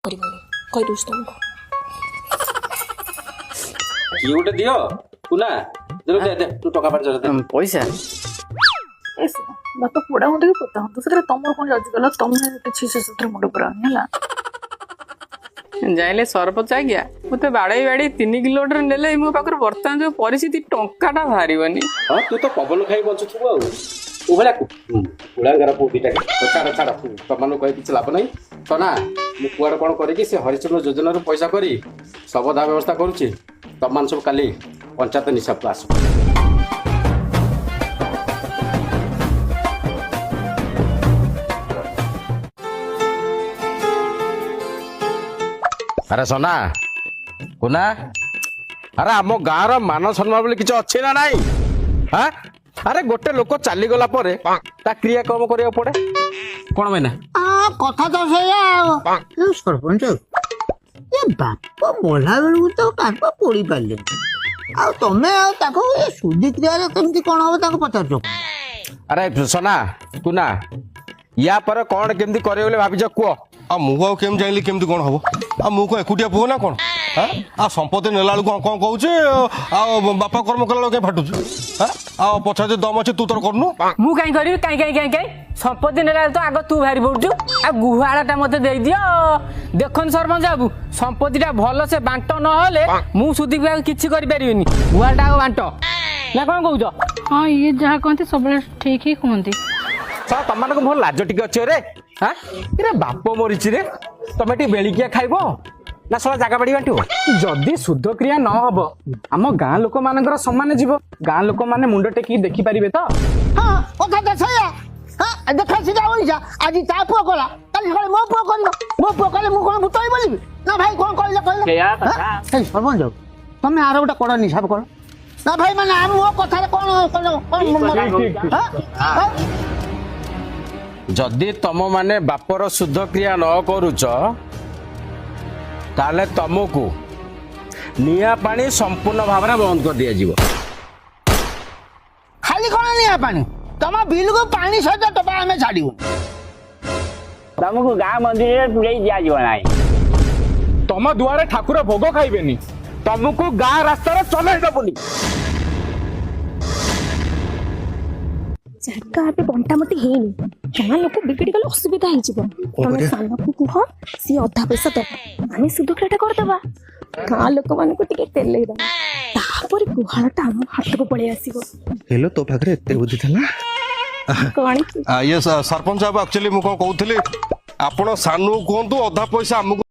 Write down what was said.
କରିବନି କହିଦଉଛି ତମକୁ। କିଏ ଗୋଟେ ଦିଅ କୁନା ଦେ ଦେ ତୁ ଟଙ୍କା 5,000 ଦେ ପଇସା ବାପା ପୋଡ଼ା ହୁଅନ୍ତୁ କି ପୋତା ହୁଅନ୍ତୁ ସେଥିରେ ତମର କଣ ଯାଉଛି ଗଲା ତମେ କିଛି ସେଥିରେ ମୁଣ୍ଡ ପୁରାନି ହେଲା। ଯାଇଲେ ସରପଞ୍ଚ ଆଜ୍ଞା ମତେ ବାଡେଇ 3 କିଲୋମିଟର ନେଲେ ମୋ ପାଖରେ ବର୍ତ୍ତମାନ ଯୋଉ ପରିସ୍ଥିତି ଟଙ୍କାଟା ବାହାରିବନି। ହଁ ତୁ ତ ପବନ ଖାଇ ବଞ୍ଚୁଥିବୁ ଆଉ ତୁ ଭଳିଆ କୁଳାଙ୍ଗାର ପୁଅ ଦିଟା ଛାଡ଼ ଛାଡ଼ ତମାନଙ୍କୁ କହି କିଛି ଲାଭ ନାହିଁ। ସନା ମୁଁ କୁଆଡ଼େ କ'ଣ କରିକି ସେ ହରିଚନ୍ଦ୍ର ଯୋଜନାରୁ ପଇସା କରି ସବଦା ବ୍ୟବସ୍ଥା କରୁଛି। ତମମାନେ ସବୁ କାଲି ପଞ୍ଚାୟତ ନିଶାକୁ ଆସ। ଆରେ ସନା କୁନା ଆରେ ଆମ ଗାଁର ମାନ ସମ୍ମାନ ବୋଲି କିଛି ଅଛି ନା ନାଇଁ? ହଁ ଆରେ ଗୋଟେ ଲୋକ ଚାଲିଗଲା ପରେ ତା କ୍ରିୟାକର୍ମ କରିବାକୁ ପଡେ କଣ ପାଇଁ ନା? କଥା ତ ସେଇଆ ସରପଞ୍ଚ ଏ ବାପ ମଲା ବେଳକୁ ତ ତାଙ୍କ ପୋଡ଼ି ପାରିଲେ ଆଉ ତମେ ଆଉ ତାକୁ ସୁଧି କ୍ରିୟାରେ କେମିତି କଣ ହବ ତାକୁ ପଚାରୁଛ? ଆରେ ସନା କୁନା ୟା ପରେ କଣ କେମିତି କରିବ ବୋଲି ଭାବିଛ କୁହ? ଆଉ ମୁଁ ଆଉ କେମିତି ଜାଣିଲି କେମିତି କଣ ହବ? ଆଉ ମୁଁ କଣ ଏକୁଟିଆ ପୁଅ ନା କଣ? ଆଉ ସମ୍ପତ୍ତି ନେଲା ବେଳକୁ କଣ କହୁଛି ଆଉ ବାପା କର୍ମ କଲା ବେଳକୁ କାଇଁ ଫାଟୁଛି? ଆଉ ପଛରେ ଦମ ଅଛି ତୁ ତୋର କରୁନୁ। ମୁଁ କାଇଁ କରିବି କାଇଁ ସମ୍ପତ୍ତି ନେଲା ତ ଆଗ ତୁ ବାହାରି ପଡୁଛୁ ଆଉ ଗୁହାଳଟା ମତେ ଦେଇଦିଅ। ଦେଖନ୍ତୁ ସରପଞ୍ଚ ବାବୁ ସମ୍ପତ୍ତିଟା ଭଲ ସେ ବାଣ୍ଟ ନହେଲେ ମୁଁ ସୁଧି କିଛି କରିପାରିବିନି। ଗୁହାଳଟା ଆଗ ବାଣ୍ଟ ନା କଣ କହୁଛ? ହଁ ଇଏ ଯାହା କହନ୍ତି ସବୁବେଳେ ଠିକ ହିଁ କୁହନ୍ତି। ତମାନଙ୍କୁ ଭଲ ଲାଜ ଟିକେ ଅଛି ରେ ରେ ବାପ ମରିଛି ରେ ତମେ ଟିକେ ବେଳିକିଆ ଖାଇବ ନା ଶଳା ଜାଗା ବାଡି ବାଣ୍ଟିବ? ଯଦି ଶୁଦ୍ଧ କ୍ରିୟା ନ ହବ ଆମ ଗାଁ ଲୋକମାନଙ୍କର ସମ୍ମାନ ଯିବ। ଗାଁ ଲୋକମାନେ ମୁଣ୍ଡ ଟେକିକି ଦେଖିପାରିବେ ତ? ହଁ କଥା ତ ସେଇଆ। ଦେଖା ସିଧା ଓଡିଶା ଆଜି ତା ପୁଅ କଲା କାଲି ସକାଳେ ମୋ ପୁଅ କରିବ। ମୋ ପୁଅ କଲେ ମୁଁ କଣ ଭୂତ ବୋଲିବି ନା? ଭାଇ କଣ କହିଲେ ସରପଞ୍ଚ ତମେ ଆର ଗୋଟେ କର ନିଶାବ କର ନା ଭାଇ ମାନେ ମୋ କଥାରେ କଣ ଯଦି ତମ ମାନେ ବାପର ଶୁଦ୍ଧ କ୍ରିୟା ନ କରୁଛ ତାହେଲେ ତମକୁ ନିଆଁ ପାଣି ସମ୍ପୂର୍ଣ୍ଣ ଭାବରେ ବନ୍ଦ କରି ଦିଆଯିବ। ଖାଲି କଣ ନିଆଁ ପାଣି ତମ ବିଲକୁ ପାଣି ସହିତ ଟପା ଆମେ ଛାଡିବୁ। ତମକୁ ଗାଁ ମନ୍ଦିରରେ ପୁରେଇ ଦିଆଯିବ ନାହିଁ। ତମ ଦୁଆରେ ଠାକୁର ଭୋଗ ଖାଇବେନି। ତମକୁ ଗାଁ ରାସ୍ତାରେ ଚଲେଇ ଦେବୁନି। ଜାଗା ଏବେ ବଣ୍ଟାମଟି ହେଇନି ଗାଁ ଲୋକ ବିଗିଡି ଗଲେ ଅସୁବିଧା ହେଇଯିବ। ତମେ ସାନକୁ କୁହ ସିଏ ଅଧା ପଇସା ଦବ ଆମେ ସୁଧକ୍ରିୟାଟା କରିଦବା। ଗାଁ ଲୋକମାନଙ୍କୁ ଟିକେ ତେଲେଇ ଦବା ତାପରେ ଗୁହାଳଟା ଆମ ହାତକୁ ପଳେଇ ଆସିବ। ହେଲୋ ତୋ ପାଖରେ ଏତେ ବୁଦ୍ଧି ଥିଲା? କଣ ସରପଞ୍ଚ ବାବୁ ଆକ୍ଚୁଆଲି ମୁଁ କଣ କହୁଥିଲି ଆପଣ ସାନୁ କୁହନ୍ତୁ ଅଧା ପଇସା ଆମକୁ